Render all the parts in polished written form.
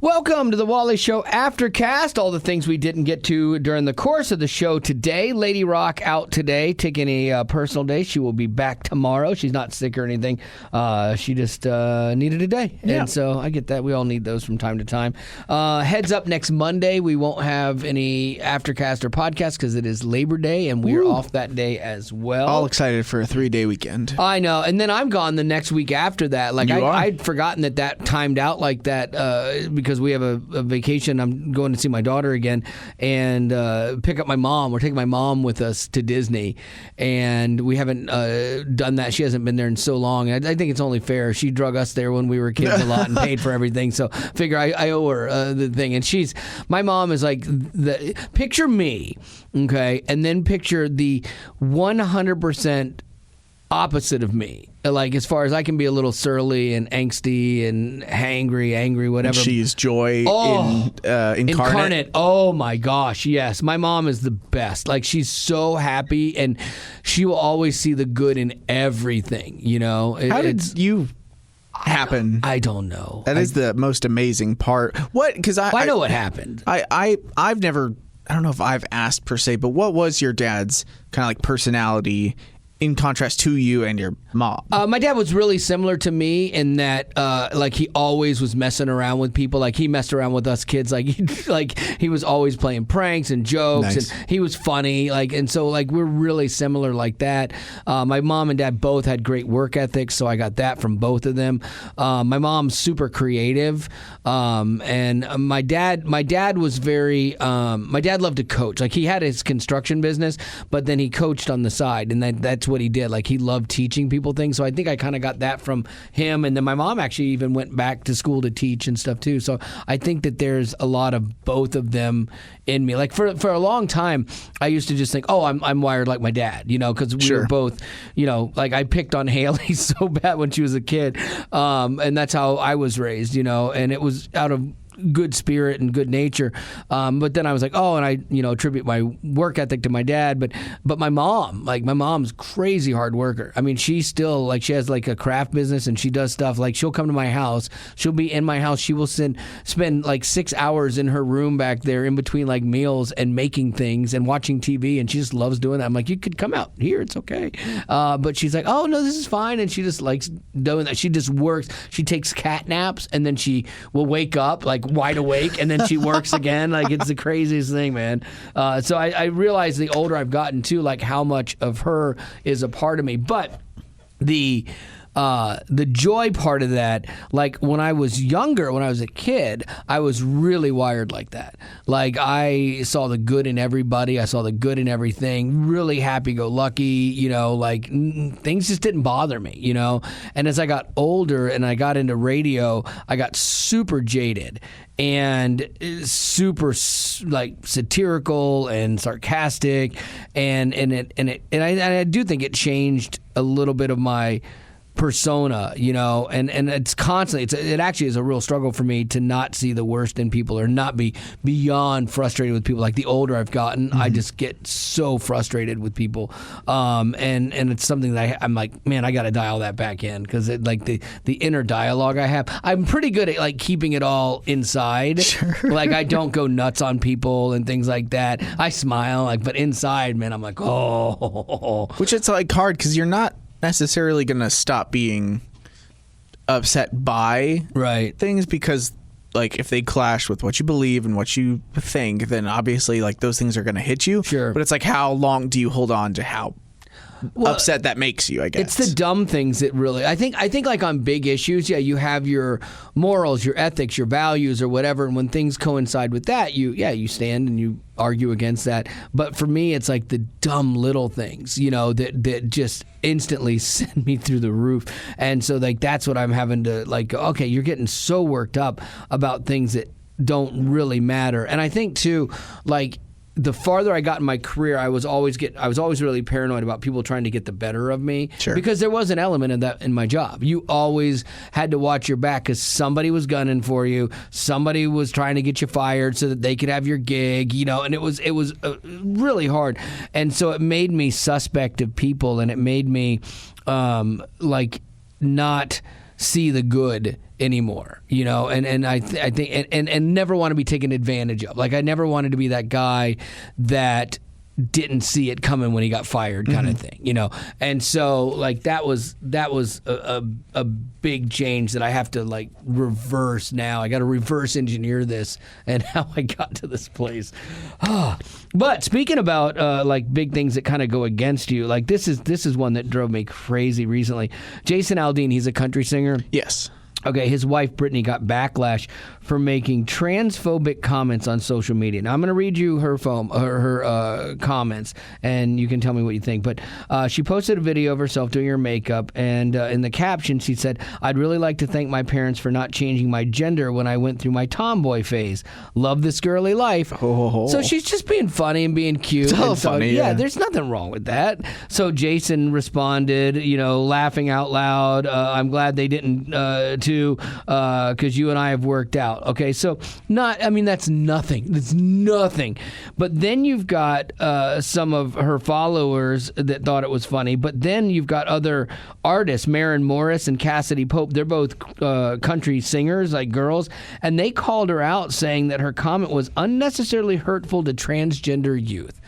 Welcome to the Wally Show Aftercast. All the things we didn't get to during the course of the show today. Lady Rock out today, taking a personal day. She will be back tomorrow. She's not sick or anything. She just needed a day. Yeah. And so I get that. We all need those from time to time. Heads up, next Monday, we won't have any Aftercast or podcast because it is Labor Day, and we're off that day as well. All excited for a 3-day weekend. I know. And then I'm gone the next week after that. Like I'd forgotten that timed out like that because we have a vacation. I'm going to see my daughter again and pick up my mom. We're taking my mom with us to Disney, and we haven't done that. She hasn't been there in so long. I think it's only fair. She drug us there when we were kids a lot and paid for everything, so figure I owe her the thing. And my mom is like, picture me, okay, and then picture the 100% opposite of me. Like, as far as I can be a little surly and angsty and angry, whatever. And she's joy in Incarnate. Oh, my gosh, yes. My mom is the best. Like, she's so happy, and she will always see the good in everything, you know? How did you happen? I don't know. That is the most amazing part. What? Because I know what happened. I've never, I don't know if I've asked per se, but what was your dad's kind of like personality in contrast to you and your mom? My dad was really similar to me in that, like, he always was messing around with people. Like, he messed around with us kids. Like, he was always playing pranks and jokes, and he was funny. Like, and so, like, we're really similar like that. My mom and dad both had great work ethics, so I got that from both of them. My mom's super creative, and my dad was very. My dad loved to coach. Like, he had his construction business, but then he coached on the side, and that's what he did. Like, he loved teaching people things. So I think I kind of got that from him. And then my mom actually even went back to school to teach and stuff too. So I think that there's a lot of both of them in me. Like, for a long time, I used to just think, oh, I'm wired like my dad, you know, because we were both, you know, like, I picked on Haley so bad when she was a kid. And that's how I was raised, you know, and it was out of good spirit and good nature, but then I was like, oh, and I, you know, attribute my work ethic to my dad, but my mom, like, my mom's crazy hard worker. I mean, she's still, like, she has like a craft business and she does stuff. Like, she'll come to my house, she'll be in my house, she will spend like 6 hours in her room back there in between like meals and making things and watching TV, and she just loves doing that. I'm like, you could come out here, it's okay. But she's like, oh no, this is fine, and she just likes doing that. She just works. She takes cat naps, and then she will wake up like wide awake, and then she works again. Like, it's the craziest thing, man. So I realize the older I've gotten too, like, how much of her is a part of me. But the joy part of that, like, when I was younger, when I was a kid, I was really wired like that. Like, I saw the good in everybody. I saw the good in everything. Really happy-go-lucky, you know, like, things just didn't bother me, you know. And as I got older and I got into radio, I got super jaded and super, like, satirical and sarcastic, and I do think it changed a little bit of my persona, you know, and it's constantly, it actually is a real struggle for me to not see the worst in people or not be beyond frustrated with people. Like, the older I've gotten, I just get so frustrated with people, and it's something that I'm like, man, I got to dial that back in, because like the inner dialogue I have, I'm pretty good at, like, keeping it all inside. Sure. Like, I don't go nuts on people and things like that. I smile, like, but inside, man, I'm like, oh. Which, it's like hard because you're not necessarily going to stop being upset by things, because, like, if they clash with what you believe and what you think, then obviously, like, those things are going to hit you. Sure. But it's like, how long do you hold on to how upset that makes you, I guess? It's the dumb things that really, I think like, on big issues, yeah, you have your morals, your ethics, your values, or whatever, and when things coincide with that, you stand and you argue against that. But for me, it's like the dumb little things, you know, that just instantly send me through the roof. And so, like, that's what I'm having to, like, okay, you're getting so worked up about things that don't really matter. And I think too, like, the farther I got in my career, I was always really paranoid about people trying to get the better of me. Sure. Because there was an element of that in my job. You always had to watch your back because somebody was gunning for you. Somebody was trying to get you fired so that they could have your gig, you know, and it was really hard. And so it made me suspect of people, and it made me like, not see the good anymore, you know, and I think and never want to be taken advantage of. Like I never wanted to be that guy that didn't see it coming when he got fired, kind of thing, you know. And so like that was a big change that I have to like reverse now. I got to reverse engineer this and how I got to this place. But speaking about like big things that kind of go against you, like this is one that drove me crazy recently. Jason Aldean, he's a country singer. Yes. Okay, his wife, Brittany, got backlash for making transphobic comments on social media. Now, I'm going to read you her comments, and you can tell me what you think. But she posted a video of herself doing her makeup, and in the caption, she said, "I'd really like to thank my parents for not changing my gender when I went through my tomboy phase. Love this girly life." Oh. So she's just being funny and being cute. It's all funny, yeah. There's nothing wrong with that. So Jason responded, you know, laughing out loud, "I'm glad they didn't too, because you and I have worked out." Okay, so that's nothing. That's nothing. But then you've got some of her followers that thought it was funny. But then you've got other artists, Maren Morris and Cassidy Pope. They're both country singers, like girls, and they called her out, saying that her comment was unnecessarily hurtful to transgender youth.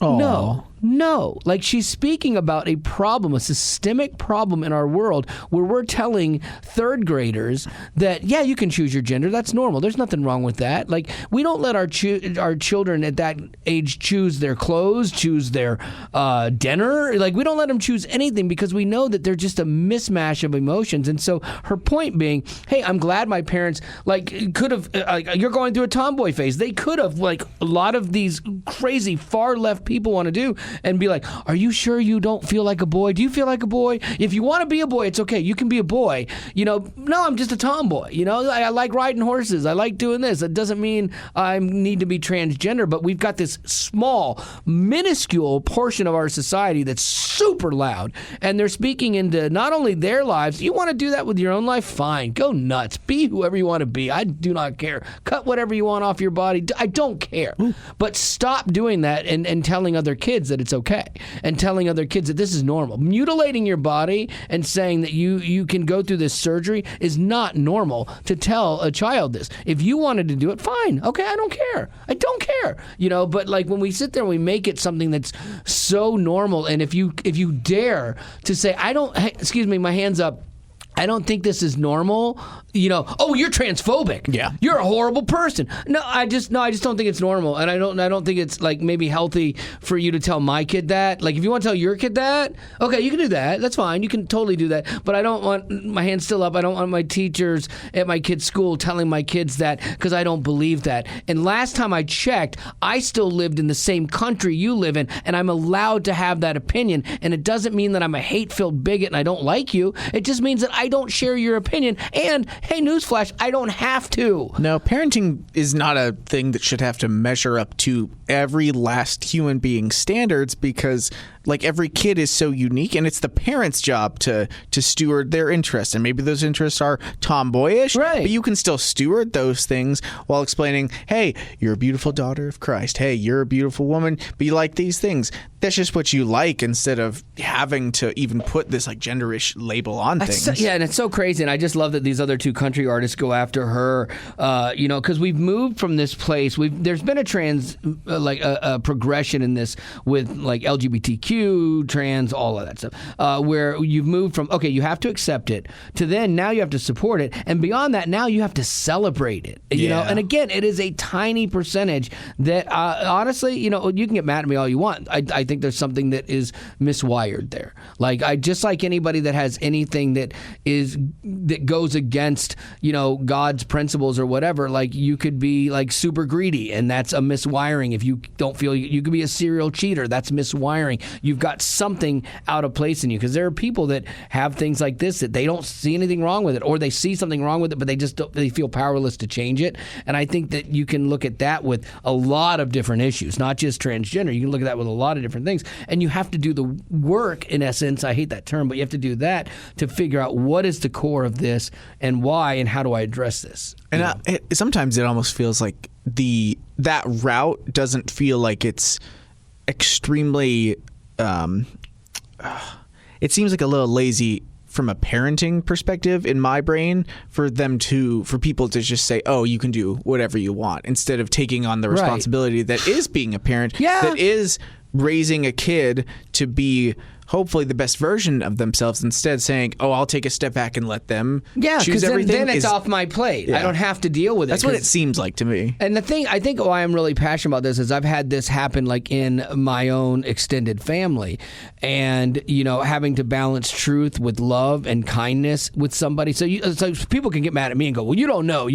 Aww. No. Like she's speaking about a problem, a systemic problem in our world where we're telling third graders that, yeah, you can choose your gender. That's normal. There's nothing wrong with that. Like we don't let our children at that age choose their clothes, choose their dinner. Like we don't let them choose anything because we know that they're just a mismatch of emotions. And so her point being, hey, I'm glad my parents like could have, you're going through a tomboy phase. They could have, like a lot of these crazy far left people want to do, and be like, are you sure you don't feel like a boy? Do you feel like a boy? If you want to be a boy, it's okay. You can be a boy. You know, no, I'm just a tomboy. You know, I like riding horses. I like doing this. It doesn't mean I need to be transgender, but we've got this small, minuscule portion of our society that's super loud, and they're speaking into not only their lives. You want to do that with your own life? Fine. Go nuts. Be whoever you want to be. I do not care. Cut whatever you want off your body. I don't care. But stop doing that and telling other kids that it's okay, and telling other kids that this is normal. Mutilating your body and saying that you can go through this surgery is not normal to tell a child this. If you wanted to do it, fine. Okay, I don't care. I don't care. You know, but like when we sit there and we make it something that's so normal, and if you dare to say, excuse me, my hand's up, I don't think this is normal. You know, oh, you're transphobic. Yeah, you're a horrible person. No, I just don't think it's normal, and I don't think it's like maybe healthy for you to tell my kid that. Like, if you want to tell your kid that, okay, you can do that. That's fine. You can totally do that. But I don't want my hand still up. I don't want my teachers at my kid's school telling my kids that, because I don't believe that. And last time I checked, I still lived in the same country you live in, and I'm allowed to have that opinion. And it doesn't mean that I'm a hate-filled bigot and I don't like you. It just means that I don't share your opinion. And hey, newsflash, I don't have to. No, parenting is not a thing that should have to measure up to every last human being's standards, because like every kid is so unique, and it's the parents' job to steward their interests. And maybe those interests are tomboyish, right? But you can still steward those things while explaining, hey, you're a beautiful daughter of Christ. Hey, you're a beautiful woman, but you like these things. That's just what you like, instead of having to even put this like genderish label on things. And it's so crazy. And I just love that these other two country artists go after her, you know, because we've moved from this place. There's been a progression in this with like LGBTQ, trans, all of that stuff, where you've moved from, okay, you have to accept it, to then now you have to support it. And beyond that, now you have to celebrate it, you know. And again, it is a tiny percentage that honestly, you know, you can get mad at me all you want. I think there's something that is miswired there. Like, I just like anybody that has anything that goes against, you know, God's principles or whatever. Like, you could be like super greedy, and that's a miswiring. If you don't feel you could be a serial cheater, that's miswiring. You've got something out of place in you, because there are people that have things like this that they don't see anything wrong with it, or they see something wrong with it, but they feel powerless to change it. And I think that you can look at that with a lot of different issues, not just transgender. You can look at that with a lot of different things, and you have to do the work, in essence. I hate that term, but you have to do that to figure out what is the core of this and why, and how do I address this. And sometimes it almost feels like that route doesn't feel like it's extremely it seems like a little lazy from a parenting perspective in my brain for people to just say, oh, you can do whatever you want, instead of taking on the responsibility that is being a parent, that is raising a kid to be hopefully the best version of themselves, instead saying, oh, I'll take a step back and let them choose everything. Then it's off my plate. I don't have to deal with it. That's what it seems like to me. And the thing, I think why I'm really passionate about this is I've had this happen like in my own extended family, and having to balance truth with love and kindness with somebody. So people can get mad at me and go, well, you don't know.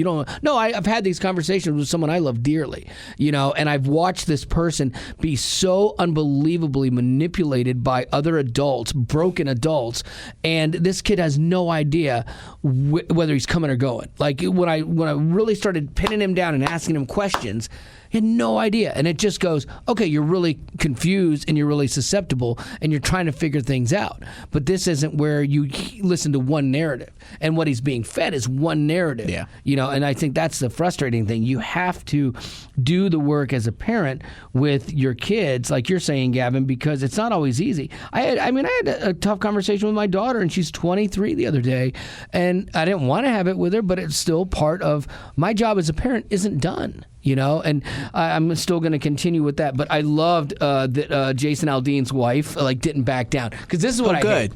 No, I've had these conversations with someone I love dearly, and I've watched this person be so unbelievably manipulated by other adults, broken adults, and this kid has no idea whether he's coming or going. Like when I really started pinning him down and asking him questions, he had no idea. And it just goes, okay, you're really confused and you're really susceptible and you're trying to figure things out. But this isn't where you listen to one narrative. And what he's being fed is one narrative. Yeah. And I think that's the frustrating thing. You have to do the work as a parent with your kids, like you're saying, Gavin, because it's not always easy. I had a tough conversation with my daughter, and she's 23 the other day, and I didn't want to have it with her, but it's still part of my job as a parent isn't done. And I'm still going to continue with that. But I loved that Jason Aldean's wife didn't back down, because this is what I hate.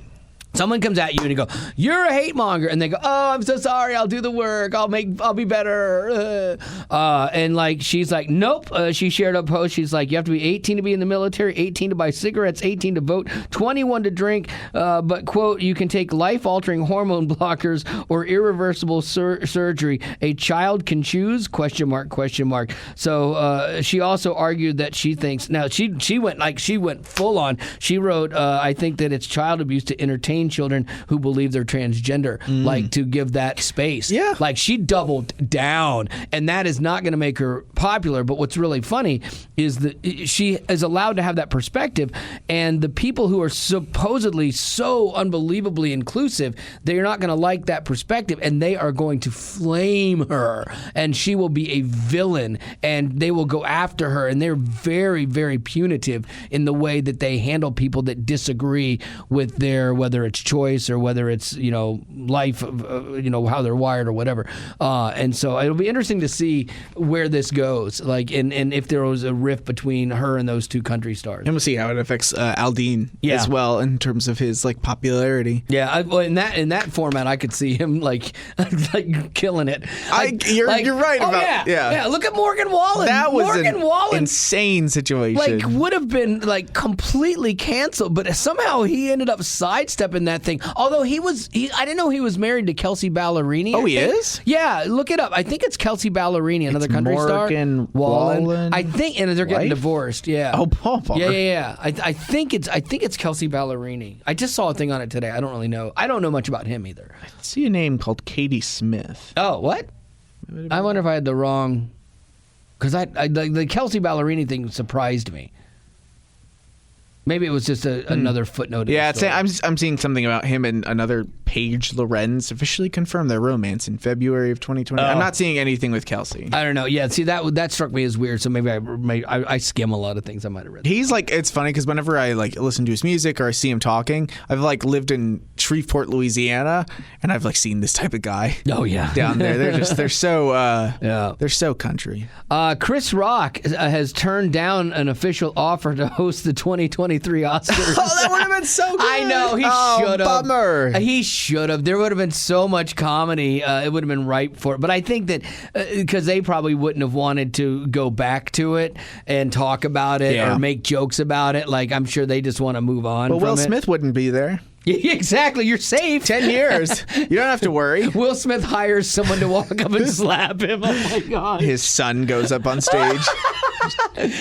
Someone comes at you and you go, you're a hate monger, and they go, oh, I'm so sorry, I'll do the work, I'll be better. And she's like, nope. She shared a post. She's like, you have to be 18 to be in the military, 18 to buy cigarettes, 18 to vote, 21 to drink. But quote, you can take life-altering hormone blockers or irreversible surgery. A child can choose? ? So she also argued that she thinks, now she went full on. She wrote, I think that it's child abuse to entertain children who believe they're transgender, to give that space. Yeah. She doubled down, and that is not going to make her popular. But what's really funny is that she is allowed to have that perspective, and the people who are supposedly so unbelievably inclusive, they're not going to like that perspective, and they are going to flame her, and she will be a villain, and they will go after her, and they're very, very punitive in the way that they handle people that disagree with their, whether it's choice or whether it's life, how they're wired or whatever. And so it'll be interesting to see where this goes, and if there was a rift between her and those two country stars. And we'll see how it affects Aldean as well in terms of his popularity. Yeah, in that format, I could see him killing it. You're right about yeah. Look at Morgan Wallen. That was an insane situation. Would have been completely canceled, but somehow he ended up sidestepping that thing. Although I didn't know he was married to Kelsey Ballerini. Oh, he is? Yeah, look it up. I think it's Kelsey Ballerini, another country star. Morgan Wallen. I think, and they're getting divorced. Yeah. Oh, Paul. Yeah. I think it's Kelsey Ballerini. I just saw a thing on it today. I don't really know. I don't know much about him either. I see a name called Katie Smith. Oh, what? I wonder if I had the wrong, because the Kelsey Ballerini thing surprised me. Maybe it was just another footnote. Yeah, I'm seeing something about him and another Paige Lorenz officially confirmed their romance in February of 2020. I'm not seeing anything with Kelsey. I don't know. Yeah, see, that struck me as weird, so maybe I skim a lot of things I might have read. He's it's funny because whenever I listen to his music or I see him talking, I've lived in Shreveport, Louisiana, and I've seen this type of guy. Oh yeah, down there. They're so country. Chris Rock has turned down an official offer to host the 2023 Oscars. Oh, that would have been so good. I know, he should have. Bummer. He should have. There would have been so much comedy. It would have been ripe for it. But I think that because they probably wouldn't have wanted to go back to it and talk about it or make jokes about it. I'm sure they just want to move on. But Will Smith wouldn't be there. Exactly. You're safe. 10 years. You don't have to worry. Will Smith hires someone to walk up and slap him. Oh, my God. His son goes up on stage.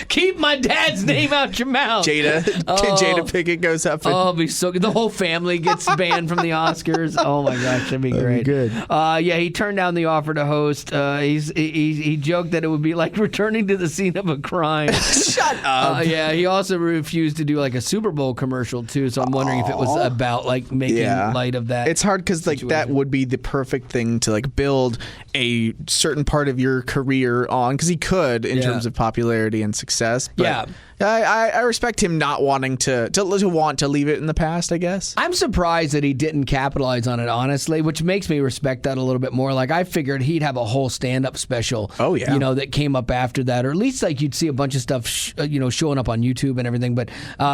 Keep my dad's name out your mouth. Jada Pinkett goes up. It'll be so good. The whole family gets banned from the Oscars. Oh, my gosh. That'd be great. Good. He turned down the offer to host. He joked that it would be like returning to the scene of a crime. Shut up. He also refused to do a Super Bowl commercial, too. So I'm wondering if it was about making light of that. It's hard because that would be the perfect thing to build a certain part of your career on, because he could in terms of popularity and success. But I respect him not wanting to want to leave it in the past, I guess. I'm surprised that he didn't capitalize on it, honestly, which makes me respect that a little bit more. Like, I figured he'd have a whole stand-up special, that came up after that, or at least like you'd see a bunch of stuff, showing up on YouTube and everything, but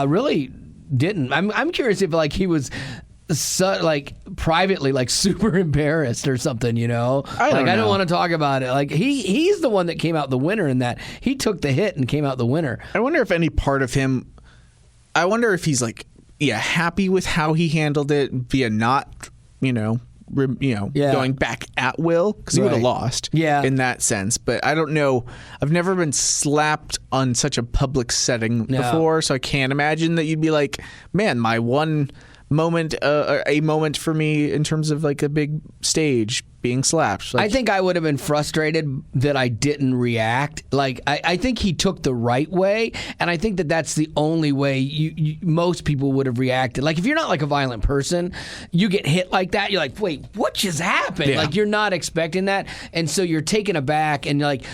really didn't. I'm curious if like he was privately super embarrassed or something, I don't want to talk about it. Like he's the one that came out the winner in that. He took the hit and came out the winner. I wonder if any part of him, I wonder if he's happy with how he handled it via not, going back at Will, because he would have lost in that sense. But I don't know. I've never been slapped on such a public setting before, so I can't imagine that you'd be like, man, my one moment, a moment for me in terms of like a big stage being slapped. I think I would have been frustrated that I didn't react. Like I think he took the right way, and I think that that's the only way you most people would have reacted. Like if you're not like a violent person, you get hit like that, you're like, wait, what just happened? Like you're not expecting that, and so you're taken aback, and you're like.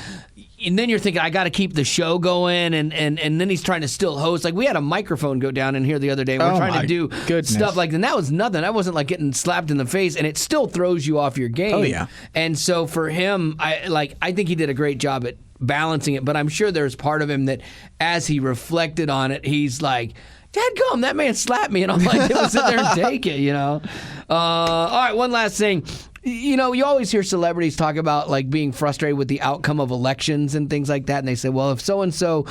And then you're thinking, I got to keep the show going, and then he's trying to still host. Like, we had a microphone go down in here the other day. We're trying to do stuff like that. And that was nothing. That wasn't like getting slapped in the face, and it still throws you off your game. Oh, yeah. And so for him, I think he did a great job at balancing it, but I'm sure there's part of him that as he reflected on it, he's like, dadgum, that man slapped me, and I'm like, sit there and take it, All right, one last thing. You always hear celebrities talk about like being frustrated with the outcome of elections and things like that, and they say, well, if so-and-so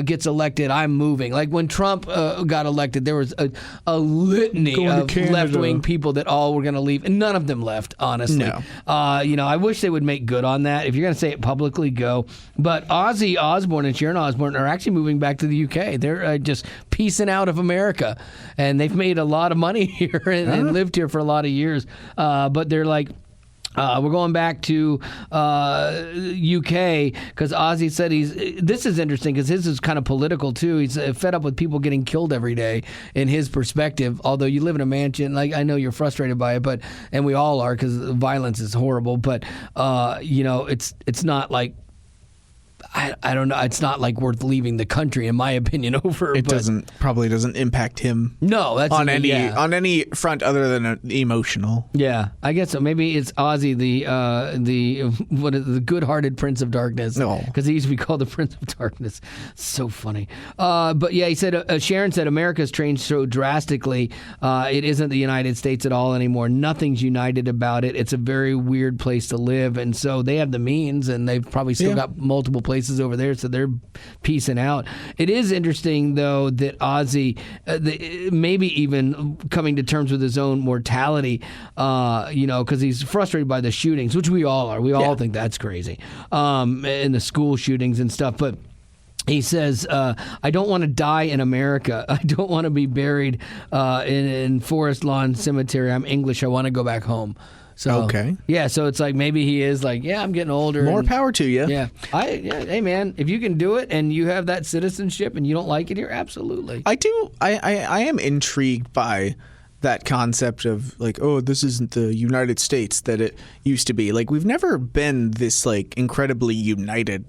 gets elected, I'm moving. Like when Trump got elected, there was a litany of left-wing people that all were going to leave, and none of them left, honestly. No. I wish they would make good on that. If you're going to say it publicly, go. But Ozzy Osbourne and Sharon Osbourne are actually moving back to the UK. They're just piecing out of America, and they've made a lot of money here and lived here for a lot of years. But they're like, we're going back to UK because Ozzy said this is interesting because his is kind of political too. He's fed up with people getting killed every day in his perspective. Although you live in a mansion, like I know you're frustrated by it, and we all are because violence is horrible. But it's not like. I don't know. It's not like worth leaving the country, in my opinion. It probably doesn't impact him. No, that's on any front other than emotional. Yeah, I guess so. Maybe it's Ozzy, the good-hearted Prince of Darkness. No, because he used to be called the Prince of Darkness. So funny. But yeah, he said. Sharon said America's changed so drastically. It isn't the United States at all anymore. Nothing's united about it. It's a very weird place to live, and so they have the means, and they've probably still got multiple places over there, so they're piecing out. It is interesting, though, that Ozzy, maybe even coming to terms with his own mortality, because he's frustrated by the shootings, which we all are. We all think that's crazy, and the school shootings and stuff, but he says, I don't want to die in America. I don't want to be buried in Forest Lawn Cemetery. I'm English. I want to go back home. So, yeah, so it's like maybe he is like, I'm getting older. More power to you. Yeah. Hey, man, if you can do it and you have that citizenship and you don't like it here, absolutely. I do. I am intrigued by that concept of like, oh, this isn't the United States that it used to be. Like, we've never been this like incredibly united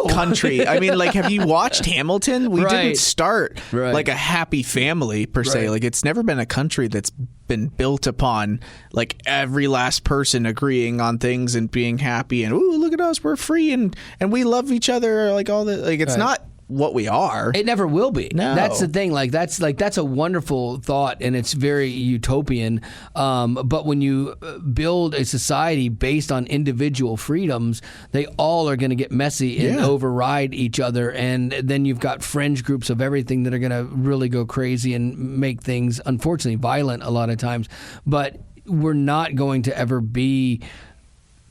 country. I mean, like, have you watched Hamilton? We didn't start like a happy family per se. Like, it's never been a country that's been built upon like every last person agreeing on things and being happy and ooh, look at us, we're free and we love each other. Like all that. Like it's not what we are. It never will be. No. That's the thing. That's a wonderful thought, and it's very utopian. But when you build a society based on individual freedoms, they all are going to get messy and override each other, and then you've got fringe groups of everything that are going to really go crazy and make things, unfortunately, violent a lot of times. But we're not going to ever be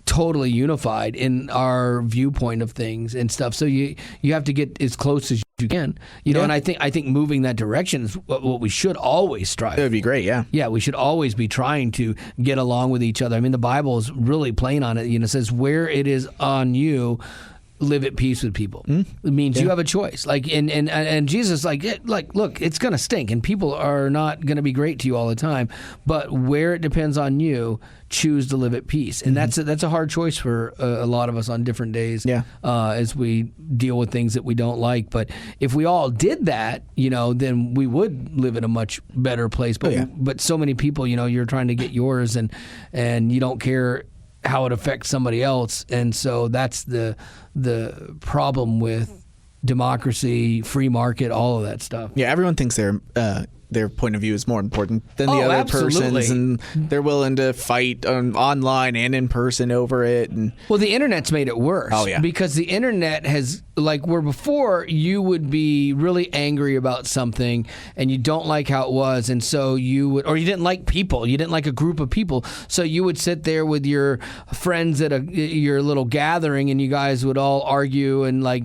totally unified in our viewpoint of things and stuff. So you have to get as close as you can, and I think moving that direction is what we should always strive. It would be great, yeah. Yeah, we should always be trying to get along with each other. I mean, the Bible is really plain on it. It says where it is on you, live at peace with people. It means you have a choice. Like and Jesus, like look, it's gonna stink, and people are not gonna be great to you all the time. But where it depends on you, choose to live at peace, and that's a hard choice for a lot of us on different days. As we deal with things that we don't like. But if we all did that, then we would live in a much better place. But so many people, you're trying to get yours, and you don't care how it affects somebody else, and so that's the problem with democracy, free market, all of that stuff. Yeah, everyone thinks their point of view is more important than the other person's, and they're willing to fight online and in person over it. And well, the internet's made it worse. Oh, yeah. Because the internet has, like, where before you would be really angry about something and you don't like how it was, and so you would, or you didn't like people, you didn't like a group of people, so you would sit there with your friends at your little gathering, and you guys would all argue and like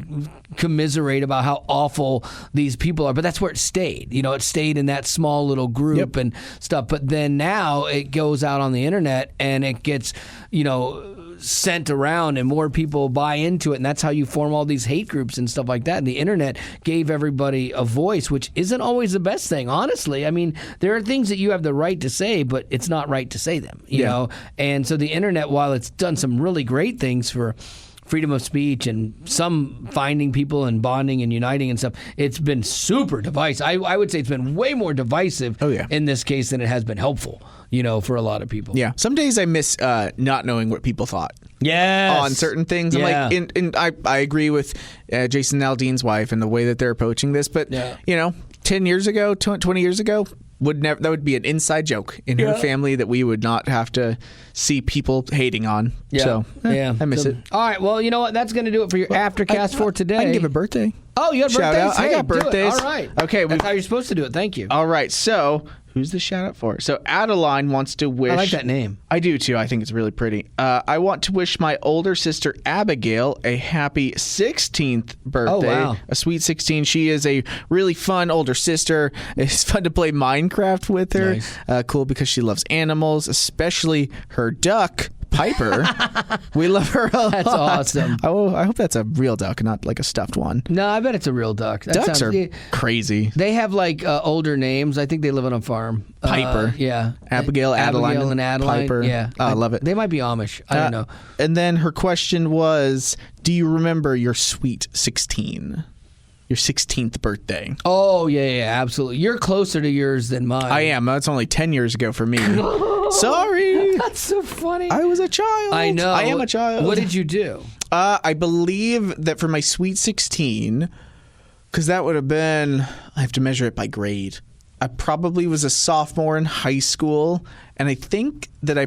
commiserate about how awful these people are. But that's where it stayed. It stayed in that small little group and stuff. But then now it goes out on the internet and it gets, sent around, and more people buy into it, and that's how you form all these hate groups and stuff like that. And the internet gave everybody a voice, which isn't always the best thing, honestly. I mean, there are things that you have the right to say, but it's not right to say them, you know? And so the internet, while it's done some really great things for freedom of speech and some finding people and bonding and uniting and stuff, it's been super divisive. I would say it's been way more divisive in this case than it has been helpful, for a lot of people. Yeah. Some days I miss not knowing what people thought. Yes. On certain things. I'm like, and I agree with Jason and Aldean's wife and the way that they're approaching this, but 10 years ago, 20 years ago, that would be an inside joke in her family that we would not have to see people hating on. So I miss it. All right, well, you know what? That's going to do it for your Aftercast for today. I can give a birthday. Oh, you have Shout birthdays? out. I got birthdays. All right. Okay, that's how you're supposed to do it. Thank you. All right, so who's the shout out for? So Adeline wants to wish. I like that name. I do too. I think it's really pretty. I want to wish my older sister Abigail a happy 16th birthday. Oh, wow. A sweet 16. She is a really fun older sister. It's fun to play Minecraft with her. Nice. Cool because she loves animals, especially her duck, Piper. We love her a lot. That's awesome. I hope that's a real duck, not like a stuffed one. No, I bet it's a real duck. Ducks are crazy. They have like older names. I think they live on a farm. Piper. Abigail, Adeline. Abigail and Adeline. Piper. Yeah. I love it. They might be Amish. I don't know. And then her question was, do you remember your sweet 16? Your 16th birthday. Oh, yeah, absolutely. You're closer to yours than mine. I am. That's only 10 years ago for me. Sorry. That's so funny. I was a child. I know. I am a child. What did you do? I believe that for my sweet 16, because that would have been, I have to measure it by grade. I probably was a sophomore in high school, and I think that I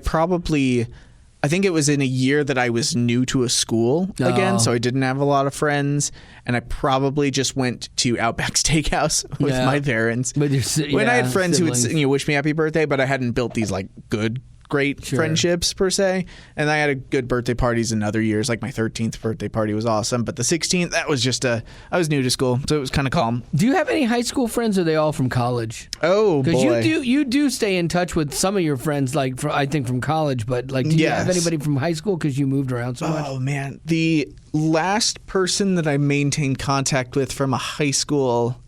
think it was in a year that I was new to a school again, so I didn't have a lot of friends, and I probably just went to Outback Steakhouse with my parents. When I had friends siblings. who would wish me happy birthday, but I hadn't built these like great friendships per se, and I had a good birthday parties in other years. Like my 13th birthday party was awesome, but the 16th, that was just I was new to school, so it was kind of calm. Do you have any high school friends, or are they all from college? Oh boy, because you do stay in touch with some of your friends, like I think from college, but like do you have anybody from high school because you moved around so much? Oh man, the last person that I maintained contact with from a high school,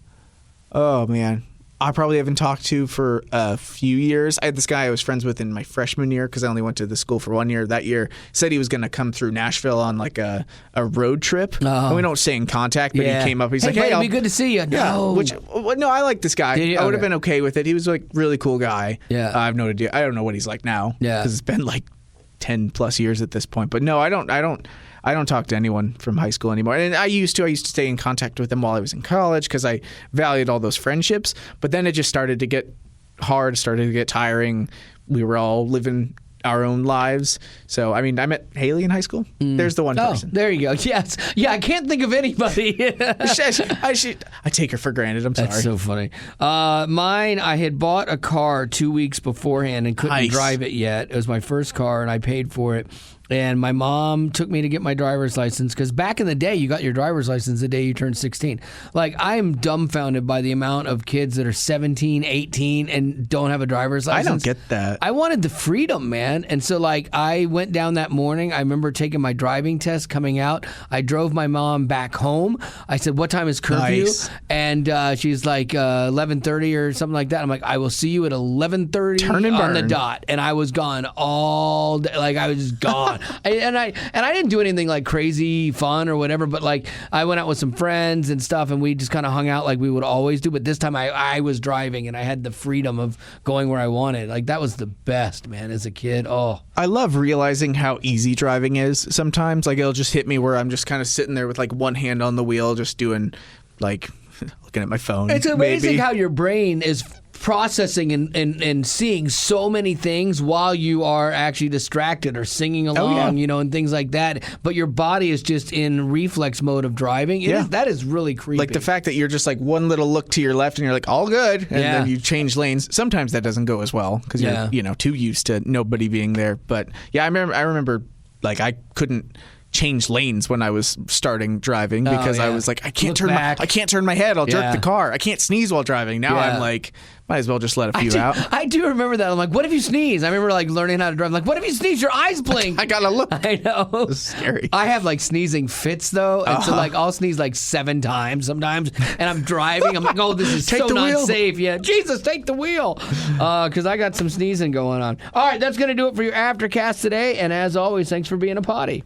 oh man, I probably haven't talked to for a few years. I had this guy I was friends with in my freshman year because I only went to the school for 1 year. That year, said he was going to come through Nashville on like a road trip. And we don't stay in contact, but he came up. He's like, "Hey, it'd be good to see you." No, no, I like this guy. I would have been okay with it. He was like really cool guy. Yeah, I have no idea. I don't know what he's like now. Yeah, because it's been like 10 plus years at this point. But no, I don't talk to anyone from high school anymore. And I used to stay in contact with them while I was in college because I valued all those friendships. But then it just started to get hard, started to get tiring. We were all living our own lives. So, I mean, I met Haley in high school. There's the one person. There you go. Yes. Yeah, I can't think of anybody. I take her for granted. I'm sorry. That's so funny. Mine, I had bought a car 2 weeks beforehand and couldn't drive it yet. It was my first car, and I paid for it. And my mom took me to get my driver's license because back in the day, you got your driver's license the day you turned 16. Like, I am dumbfounded by the amount of kids that are 17, 18, and don't have a driver's license. I don't get that. I wanted the freedom, man. And so, like, I went down that morning. I remember taking my driving test, coming out. I drove my mom back home. I said, what time is curfew? Nice. And she's like, 11:30 or something like that. I'm like, I will see you at 11:30 Turn and on the burn. dot. And I was gone all day. Like, I was just gone. I didn't do anything like crazy fun or whatever, but like I went out with some friends and stuff, and we just kind of hung out like we would always do. But this time I was driving, and I had the freedom of going where I wanted. Like, that was the best, man, as a kid. Oh, I love realizing how easy driving is sometimes. Like, it'll just hit me where I'm just kind of sitting there with like one hand on the wheel, just doing like looking at my phone. It's amazing maybe. how your brain is processing and seeing so many things while you are actually distracted or singing along, and things like that. But your body is just in reflex mode of driving. That is really creepy. Like the fact that you're just like one little look to your left and you're like, all good. And then you change lanes. Sometimes that doesn't go as well because you're, too used to nobody being there. But yeah, I remember like I couldn't change lanes when I was starting driving because I was like, I can't turn my head. I'll jerk the car. I can't sneeze while driving. Now I'm like, might as well just let a few out. I do remember that. I'm like, what if you sneeze? I remember like learning how to drive. I'm like, what if you sneeze? Your eyes blink. I gotta look. I know. This is scary. I have like sneezing fits though, and so like I'll sneeze like 7 times sometimes, and I'm driving. I'm like, oh, this is so not safe. Yeah, Jesus, take the wheel, because I got some sneezing going on. All right, that's gonna do it for your Aftercast today. And as always, thanks for being a potty.